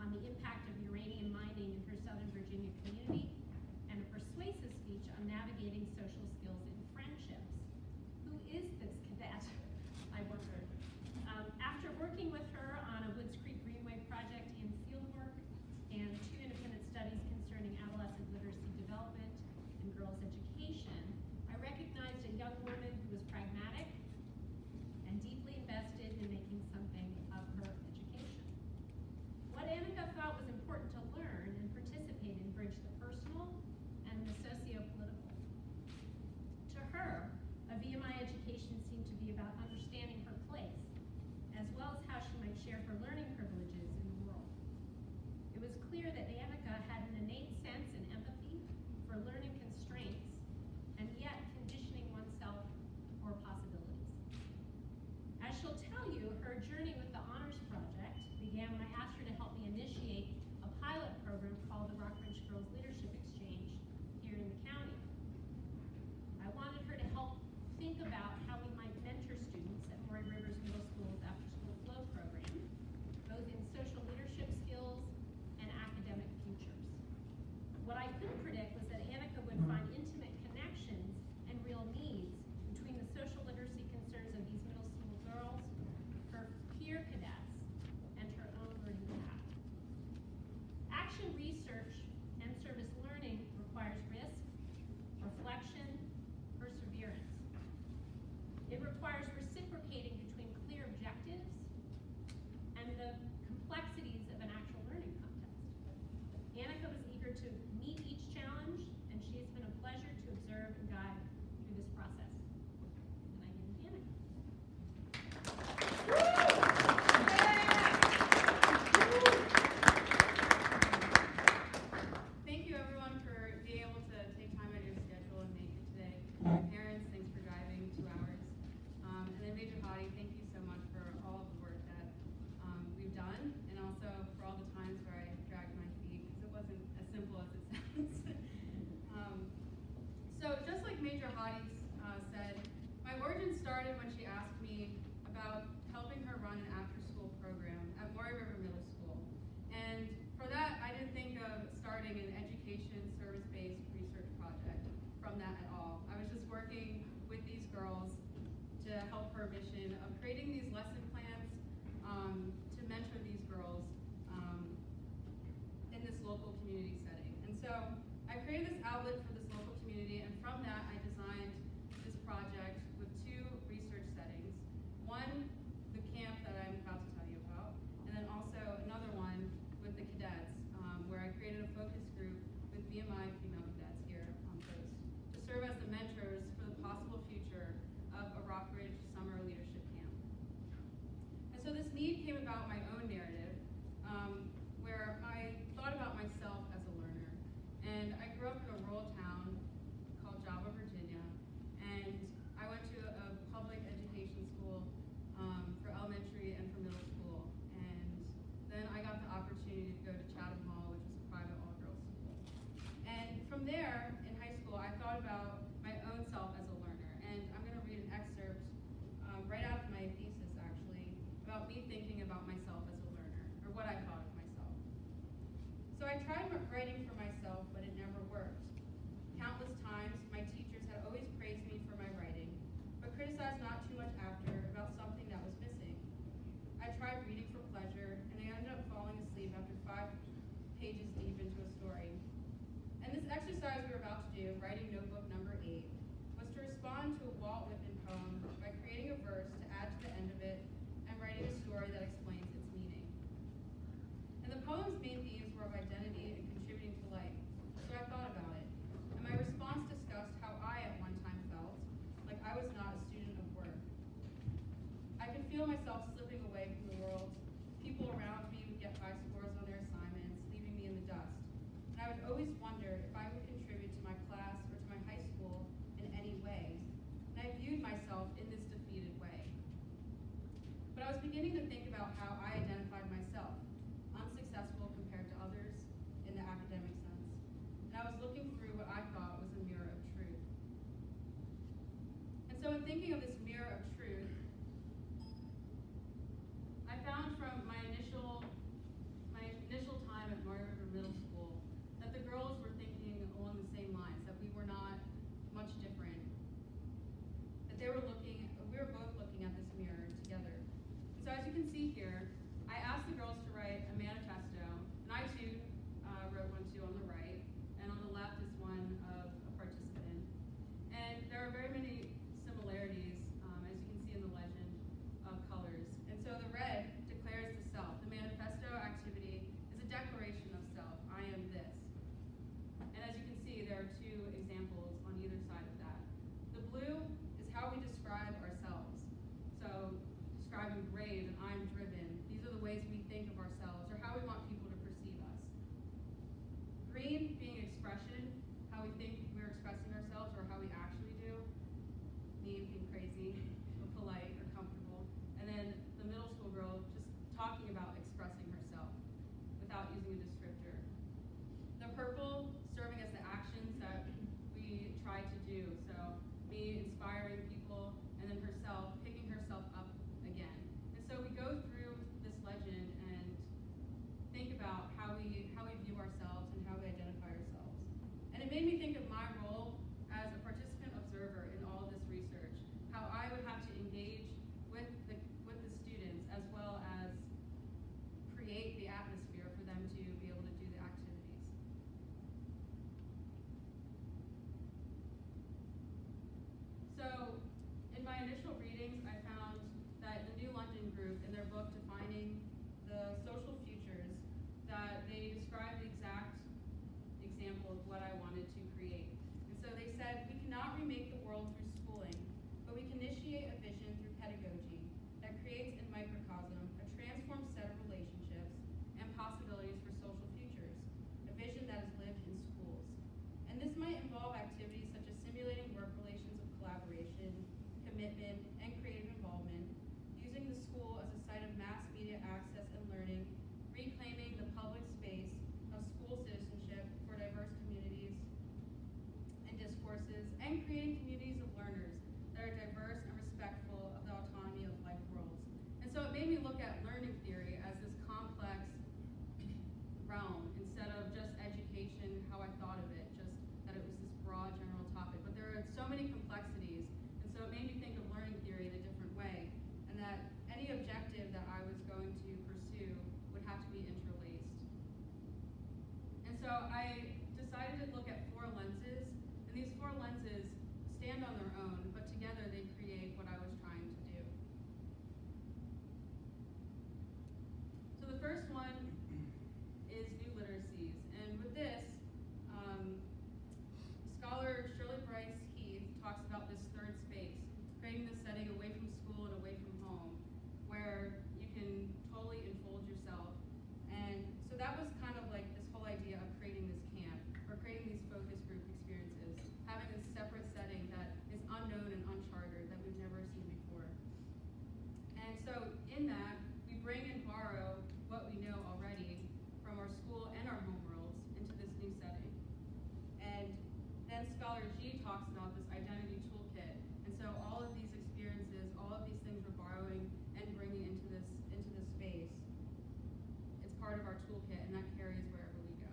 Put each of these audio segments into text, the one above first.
on the impact of uranium mining in her Southern Virginia community, and a persuasive speech on navigating social skills in friendships. Who is this cadet, I wondered. After working with her on a Woods Creek Greenway project in fieldwork and 2 independent studies concerning adolescent literacy development and girls' education, I recognized a young woman who was pragmatic and deeply invested in making something of her education. What Annika thought was important to learn and participate in bridged the personal and the socio-political. To her, a VMI education seemed to be about understanding her place, as well as how she might share her learning privileges in the world. It was clear that Annika had an innate sense and empathy for learning constraints, and yet conditioning oneself for possibilities. As she'll tell you, her journey with the Honors Project began when I asked her to help me initiate a pilot program called the Rockbridge Girls Leadership Exchange here in the county. I wanted her to help think about how we might mentor students at Maury Rivers Middle School's after-school flow program, both in social leadership skills and academic futures. What I couldn't predict was that Annika would find intimate connections and real needs between the social literacy concerns of these middle school girls, her peer cadets, and her own learning path. Action research and service learning requires risk, reflection, perseverance. It requires reciprocating between clear objectives and the complexities of an actual learning context. Annika was eager to meet each challenge, and she has been a pleasure to observe and guide through this process. And I give you Annika. Thank you, everyone, for being able to take time out of your schedule and make it today. My parents, thanks for driving 2 hours. And then Major Hadi, thank you so much for all of the work that we've done, and also for all the times where I dragged my feet, because it wasn't as simple as it sounds. So just like Major Hadi said, my origin started when she asked me about helping her run an after-school program at Maury River Middle School. And for that, I didn't think of starting an education service-based research project from that at all. I was just working with these girls to help her mission of creating these lesson plans to mentor these girls in this local community setting. And so I created this outlet for this local community, and from that I designed this project with 2 research settings. One, the camp that I'm about to tell you about, and then also another one with the cadets, where I created a focus group with VMI female cadets here on post to serve as the mentors for the possible future of a Rockbridge summer leadership camp. And so this need came about my own narrative, where I thought about myself as a learner. And I grew up in a rural town called Java, Virginia, and I went to a public education school for elementary and for middle school. And then I got the opportunity to go to Chatham Hall, which is a private all-girls school. And from there, in high school, I thought about my own self as a learner. And I'm going to read an excerpt right out of my thesis, actually, about me thinking about myself as a learner, or what I thought of myself. So I tried writing for myself, but it never worked. Countless times, my teachers had always praised me for my writing, but criticized not too much after about something that was missing. I tried reading for pleasure, and I ended up falling asleep after 5 pages deep into a story. And this exercise we were about to do, writing notebook number 8, was to respond to a Walt Whitman poem by creating a verse to add to the end of it and writing a story that explains its meaning. And the poem's main themes were of identity and contributing to life, so I thought about it. And my response discussed how I at one time felt like I was not a student of work. I could feel myself slipping away from the world. People around me would get high scores on their assignments, leaving me in the dust. And I would always wonder if I would contribute to my class or to my high school in any way. And I viewed myself in this defeated way. But I was beginning to think about how I identified myself, unsuccessful compared to others in the academic sense. And I was looking through what I thought was a mirror of truth. And so in thinking of this mirror of truth, I found from my initial first one is new literacies. And with this, scholar Shirley Bryce Heath talks about this third space, creating this setting away from school and away from home, where you can totally unfold yourself. And so that was kind of like this whole idea of creating this camp, or creating these focus group experiences, having this separate setting that is unknown and uncharted, that we've never seen before. And so in that, we bring and borrow what we know already from our school and our home worlds into this new setting. And then Scholar G talks about this identity toolkit. And so all of these experiences, all of these things we're borrowing and bringing into this space, it's part of our toolkit, and that carries wherever we go.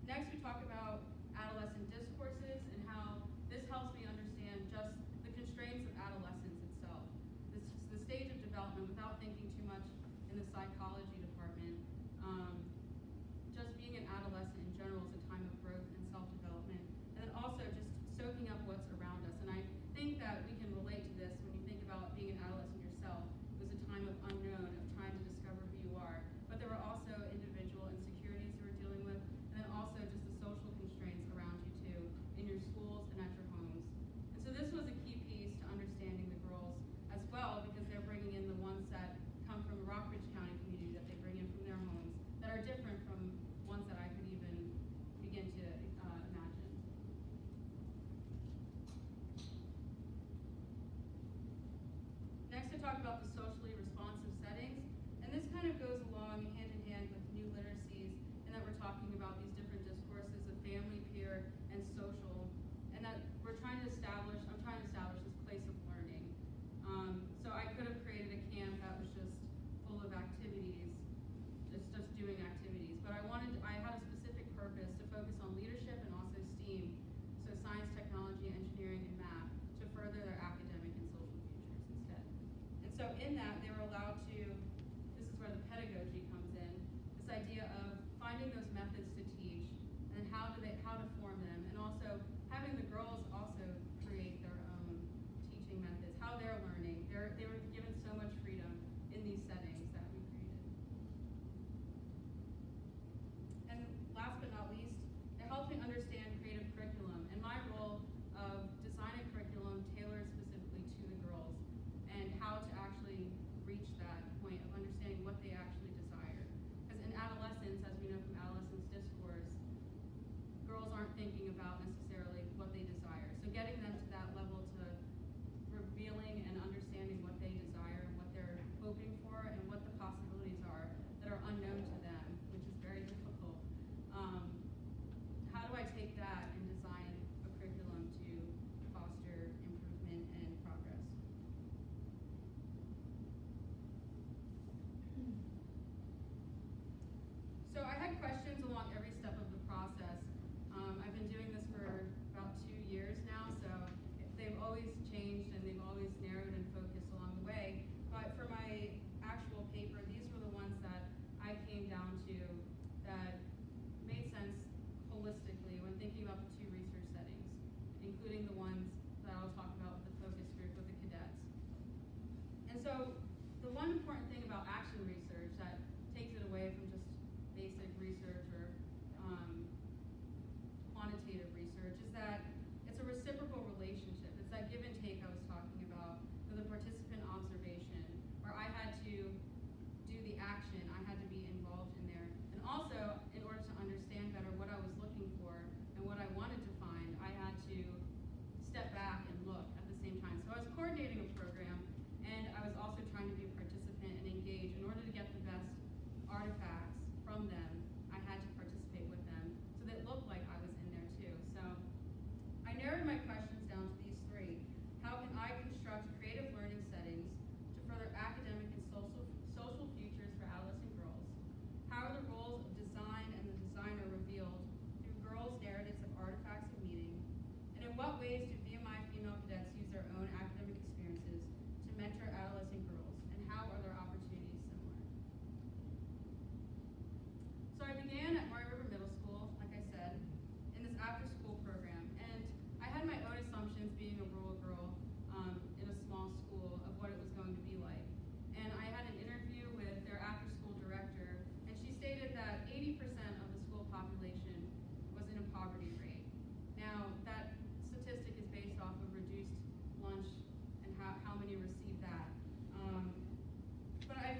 Next, we talk about adolescent discourses and how this helps me understand just the constraints of adolescence itself. The stage of development, without thinking too much in the psychology department. Just being an adolescent in general is a time of growth and self-development, and then also just soaking up what's around us. And I think that we can relate to this when you think about being an adolescent yourself. It was a time of unknown, of trying to discover who you are. But there were also individual insecurities you were dealing with, and then also just the social constraints around you too, in your schools and at your homes. And so this was a key piece to understanding the girls as well, because they're bringing in the ones that come from the Rockbridge County community, that they bring in from their homes, that are different from ones that I could even begin to imagine. Next, I talk about the socially responsive settings, and this kind of goes along hand in hand with new literacies, and that we're talking about these different discourses of family, peer, and social, and that I'm trying to establish this place of learning. So I could have created a camp that was just full of activities, just doing activities, but I had a specific purpose to focus on leadership and also STEAM, so science, technology, engineering, and math, to further their academic and social futures instead. And so in that, they were allowed to, this is where the pedagogy comes in, this idea of finding those methods to teach, and how to form them, and also having the girls also create their own teaching methods, how they're learning. They were given so much freedom in these settings that we created. And last but not least, it helped me understand creative curriculum and my role of designing curriculum tailored specifically to the girls, and how to actually reach that point of understanding what they actually desire. Because in adolescence, as we know from adolescence discourse, girls aren't thinking about necessarily what they desire. So getting them to that level, to revealing and understanding what they desire and what they're hoping for and what the possibilities are that are unknown to them, which is very difficult. How do I take that and design a curriculum to foster improvement and progress? So I had questions along every step of the process. I've been doing this for about 2 years now, so they've always changed and they've always narrowed and focused along the way. But for my actual paper, these were the ones that I came down to that made sense holistically when thinking about the 2 research settings, including the ones that I'll talk about with the focus group with the cadets. And so the one important thing about action research that takes it away from just basic research or quantitative research is that it's a reciprocal relationship. It's that give and take I was talking about with the participant observation, where I had to do the action, I had to be involved in there. And also, in order to understand better what I was looking for and what I wanted to find, I had to step back and look at the same time. So I was coordinating a program, and I was also trying to be a participant and engage. In order to get the best artifacts from them, I had to participate with them, so that it looked like I was in there too. So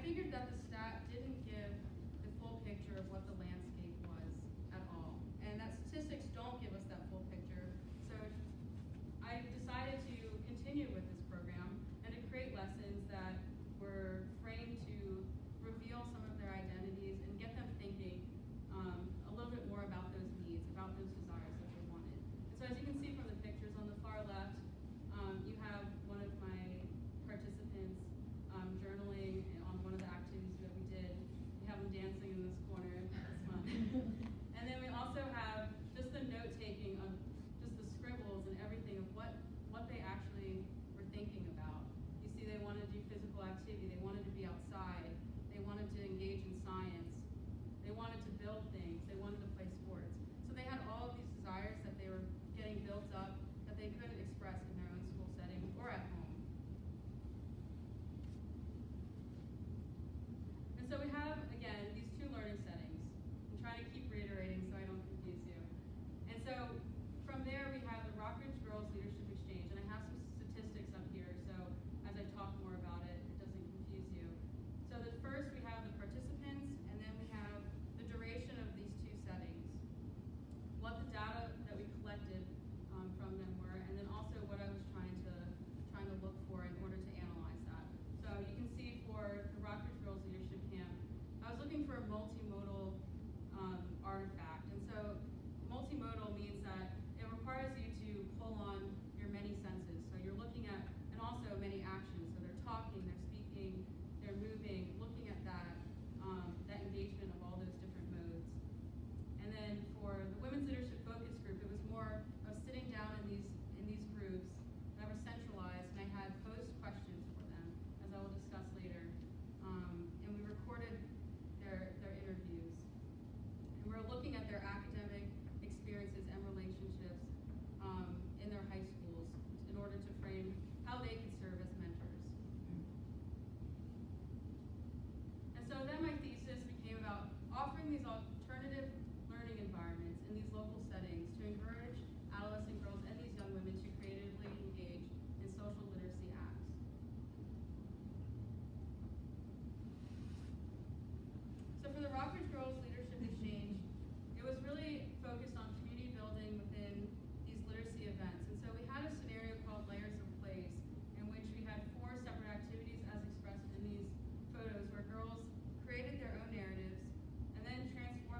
figured that the stat didn't give the full picture of what the landscape was at all. And that statistics don't give us that full picture. So I decided to continue with this program and to create lessons that were framed to reveal some of their identities and get them thinking a little bit more about those needs, about those desires that they wanted. And so as you can see from the pictures on the far left, you have one of my participants journaling on one of the activities that we did. We have them dancing in this corner. That's fun. And then we also have just the note-taking of just the scribbles and everything of what they actually were thinking about. You see they wanted to do physical activity. They wanted to be outside. They wanted to engage in science. They wanted to build things. They wanted to play sports. So they had all of these desires that they were getting built up that they couldn't express in their own school setting or at home. And so we have, again, these two learning settings. I'm trying to keep reiterating so I don't confuse you. And so from there we have the Rockridge Girls Leadership Exchange. And I have some statistics up here, so as I talk more about it, it doesn't confuse you. So the first we have the participants, and then we have the duration of these two settings, what the data that we collected from them were, and then also what I was trying to look for in order to analyze that. So you can see for the Rockridge Girls Leadership Camp, I was looking for a multimodal artifact. And so multimodal means that it requires you to pull on your many senses. So you're looking at, and also many actions. So they're talking, they're speaking, they're moving, looking at that engagement of all those different modes. And then for the Women's Leadership Focus Group, it was more of sitting down in these groups that were centralized, and I had posed questions for them, as I will discuss later. And we recorded their interviews. And we're looking at their academic experiences and relationships in their high schools in order to frame how they could serve as mentors. And so then my thesis became about offering these alternative learning environments in these local settings to encourage adolescent girls and these young women to creatively engage in social literacy acts. So for the Rockridge Girls Leadership Exchange, it was really focused on community building within these literacy events. And so we had a scenario called Layers of Place, in which we had 4 separate activities as expressed in these photos, where girls created their own narratives and then transformed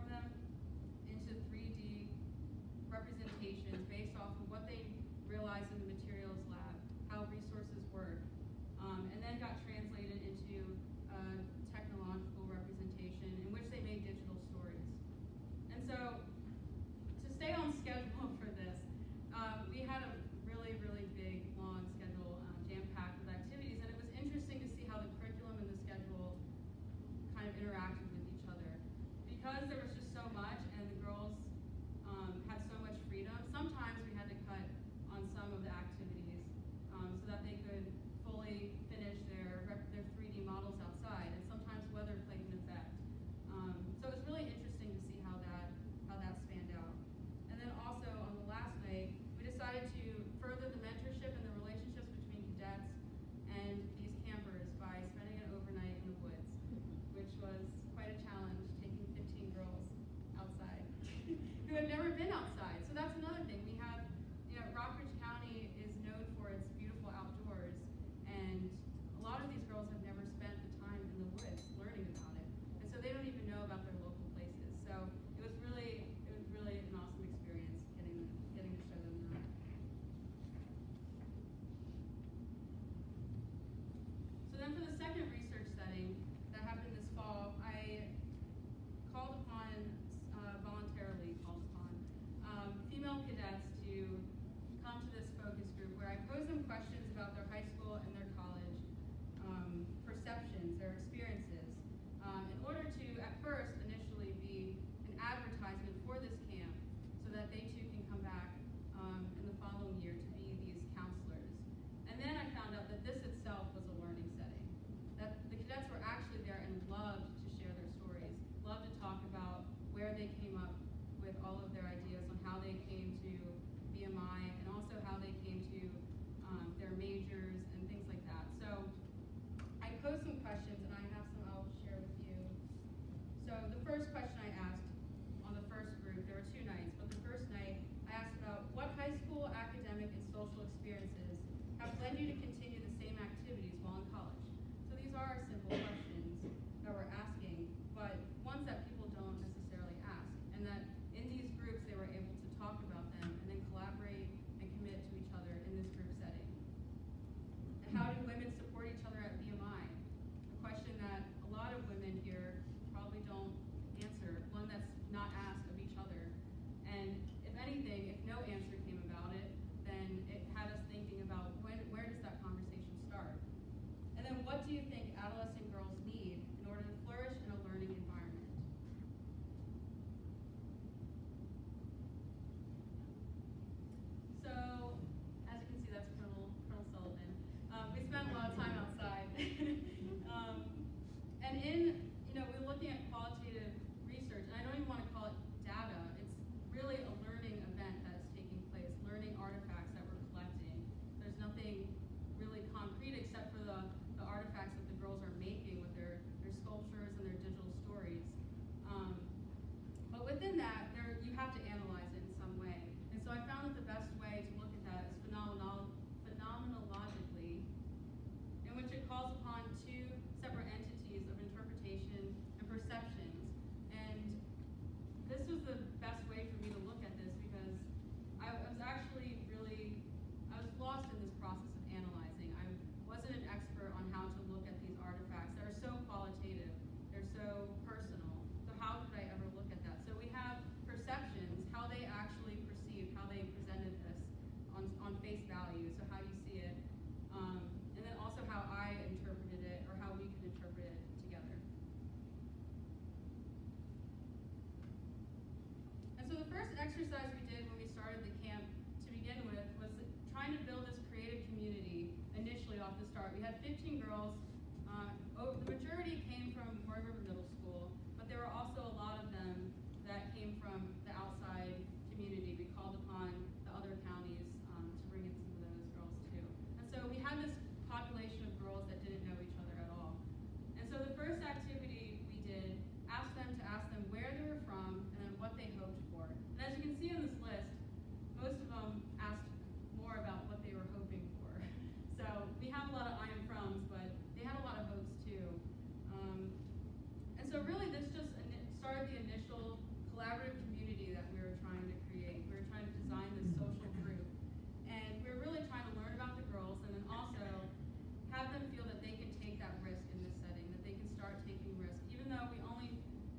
what do you think adolescent girls need in order to flourish in a learning environment? So, as you can see, that's Colonel Sullivan. We spend a lot of time outside. And we're looking at qualitative research, and I don't even want to call it data. It's really a learning event that is taking place, learning artifacts that we're collecting. There's nothing really concrete except for the artifacts that the girls are making with their sculptures and their digital stories. But within that, you have to analyze it in some way. And so I found that the best way to look at that is phenomenologically, in which it calls upon two separate entities of interpretation and perceptions. And this was the best way for me to look at this because I was lost in this process of analyzing. I wasn't an expert on how to look at these artifacts that are so qualitative, they're so personal. So how could I ever look at that? So we have perceptions, how they actually perceived, how they presented this on face value, so how you see it, and then also how I interpreted it or how we could interpret it together. And so the first exercise we did when we started the camp to begin with was trying to build this creative community initially off the start. We had 15 girls. The majority came from Roaring River Middle School, but there were also a lot of them that came from the outside community. We called upon the other counties to bring in some of those girls too. And so we had this population of girls that didn't know each other at all. And so the first activity we did asked them to ask them where they were from and then what they hoped for. And as you can see on this list, most of them asked more about what they were hoping for. So we have a lot of I am froms, but they had a lot of hopes too. And so really this just started the initial collaborative community that we were trying to create. We were trying to design this social group. And we were really trying to learn about the girls and then also have them feel that they can take that risk in this setting, that they can start taking risks. Even though we only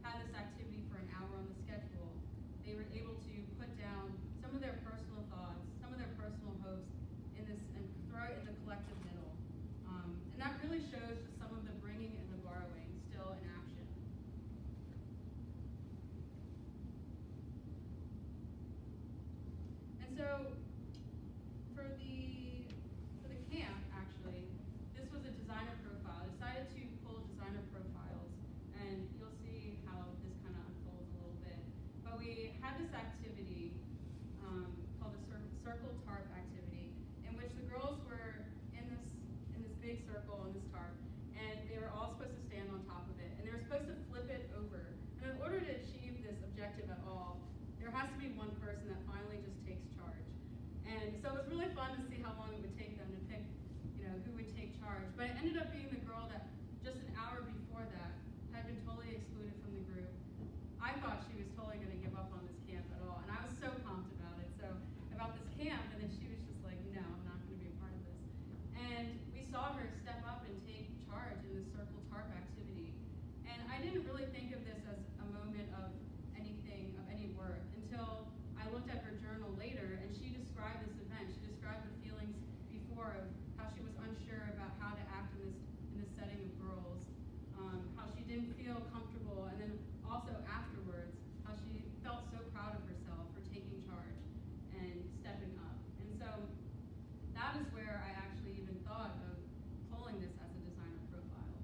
had this activity for an hour on the schedule, they were able to put down some of their personal thoughts, some of their personal hopes in this and throw it in the collective middle. And that really shows just some of the bringing and the borrowing still in action. And so for the camp, actually, this was a designer profile. I decided to pull designer profiles, and you'll see how this kind of unfolds a little bit. But we had this activity called the Circle Tarp activity, in which the girls were in this big circle on this tarp, and they were all supposed to stand on top of it, and they were supposed to flip it over. And in order to achieve this objective at all, there has to be one person that finally just takes charge. And so it was really fun to see how long it would take them to pick, who would take charge. But it ended up being the girl that just an hour before that had been totally excluded from the group. I thought she was totally going to give up on this camp at all, and I was so pumped about it. So about this camp, and then she was just like, no, I'm not going to be a part of this. And we saw her step up and take charge in this Circle Tarp activity. And I didn't really think of this as a moment of anything of any worth until I looked at her journal later, and she described this event. She described the feelings before of how she was unsure about how to act in this setting of girls, how she didn't feel comfortable, and then also afterwards, how she felt so proud of herself for taking charge and stepping up. And so that is where I actually even thought of pulling this as a designer profile.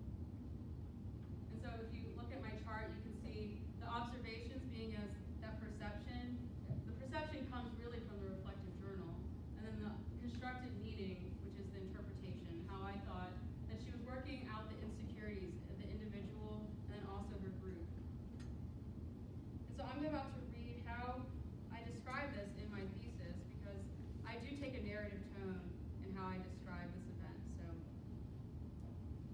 And so if you look at my chart, you can see the observations being as that perception. The perception comes really from the reflective journal. And then the constructed meaning, which is the interpretation, how I thought that she was working out the insecurities of the individual and then also her group. And so I'm about to read how I describe this in my thesis because I do take a narrative tone in how I describe this event. So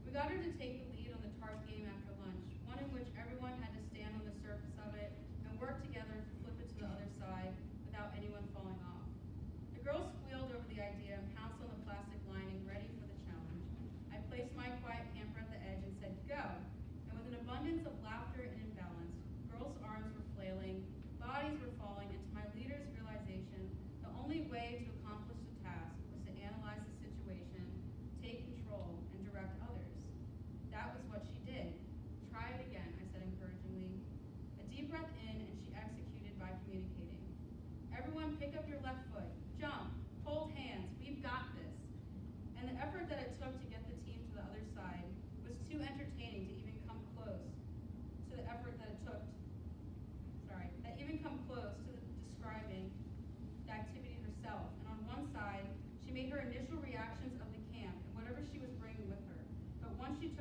we got her to take the lead on the tarp game after lunch, one in which everyone had to stand on the surface of it and work together to flip it to the other side without anyone falling off. The girls squealed over the idea and pounced on the plastic lining ready for the challenge. I placed my quiet camper at the edge and said, go! And with an abundance of laughter and imbalance, girls' arms were flailing, bodies were falling, and to my leader's realization, the only way to accomplish the task was to analyze the situation, take control, and direct others.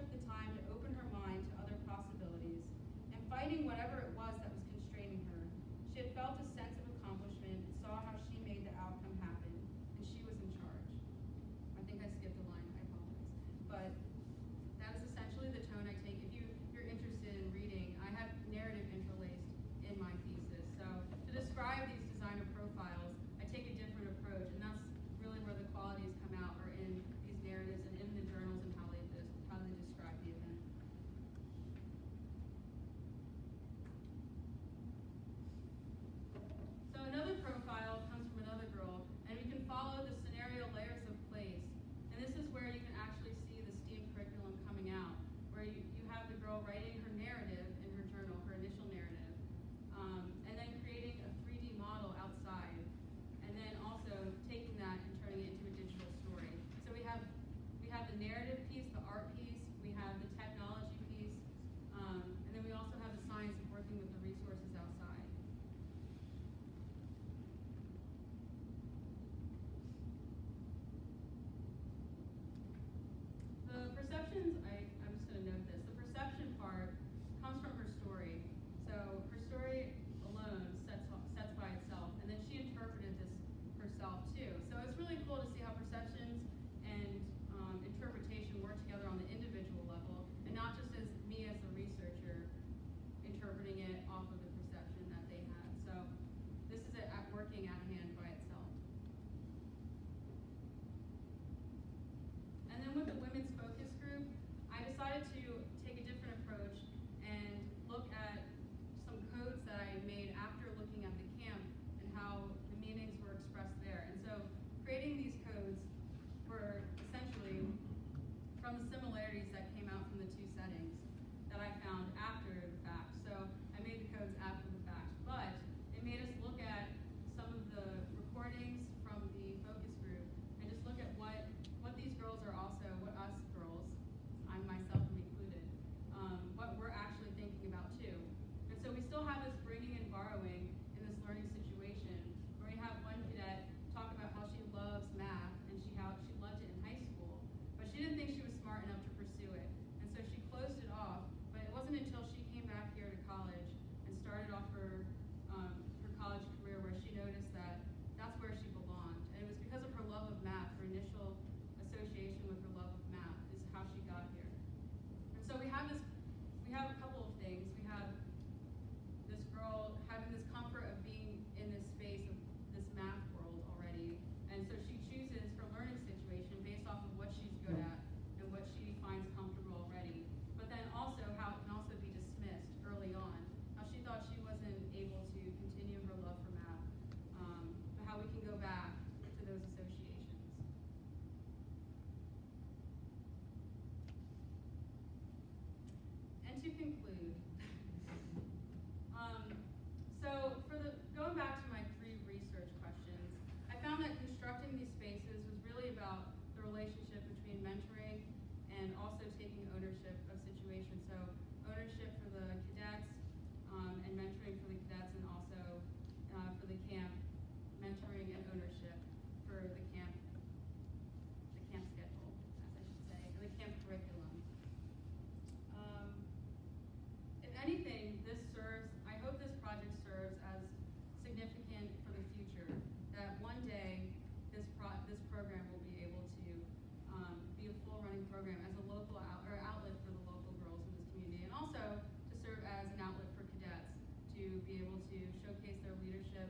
took the time to open her mind to other possibilities, and fighting whatever it was that was constraining her, she had felt a sense of accomplishment and saw how she made the outcome happen, and she was in charge. I think I skipped a line, I apologize. But that is essentially the tone I take. If you're interested in reading, I have narrative interlaced in my thesis. So to describe these designer profiles, I take a different approach, and that's really where the qualities come out, are in these narratives and in the journals and how they describe the event. So another profile comes from another girl, and we can follow the scenario layers of place. And this is where you can actually see the STEAM curriculum coming out, where you have the girl writing her narrative in her journal, her initial narrative, and then creating a 3D model outside, and then also taking that and turning it into a digital story. So we have the narrative piece, the art piece, we have the technology piece, and then we also have the science of working with the resources outside. The perceptions, I'm just going to note this, the perception part comes from her story. So her story alone sets by itself, and then she interpreted this herself too. So it's really cool to see how perceptions and interpretation work together on the individual level, and not just as me as a researcher interpreting it off of the perception that they had. So this is it working at hand by itself. And then with the women's focus group, I decided to take a different approach and look at some codes that I made after looking at the camp and how the meanings were expressed there. And so creating these codes were essentially from the similarities that came out from the two settings that I found after the fact. So I made the codes after the fact, but it made us look at some of the recordings from the focus group and just look at what these girls are also, what us girls, I myself am included, what we're actually thinking about too. And so we still have this bringing and borrowing in this learning situation where we have one cadet talk about how she loves math and how she loved it in high school, but she didn't think she was smart enough to pursue it. And so she closed it off, but it wasn't until she came back here to college and started off her college career where she noticed that that's where she belonged. And it was because of her love of math, her initial association with her love of math is how she got here. And so we have a couple of things. We have this girl having this comfort of being in this space of this math world already. And so she chooses her learning situation based off of what she's good at and what she finds comfortable already. But then also how it can also be dismissed early on. How she thought she wasn't able to continue her love for math, but how we can go back to those associations. And to conclude, so going back to my 3 research questions, I found that constructing these spaces was really about the relationship between mentoring and also taking ownership of situations. So ownership for the cadets and mentoring for the cadets, and also for the camp, mentoring and ownership for the camp schedule, as I should say, or the camp curriculum. If anything, I hope this project serves as significant for the future, that one day this program will be able to be a full running program as a local outlet for the local girls in this community, and also to serve as an outlet for cadets to be able to showcase their leadership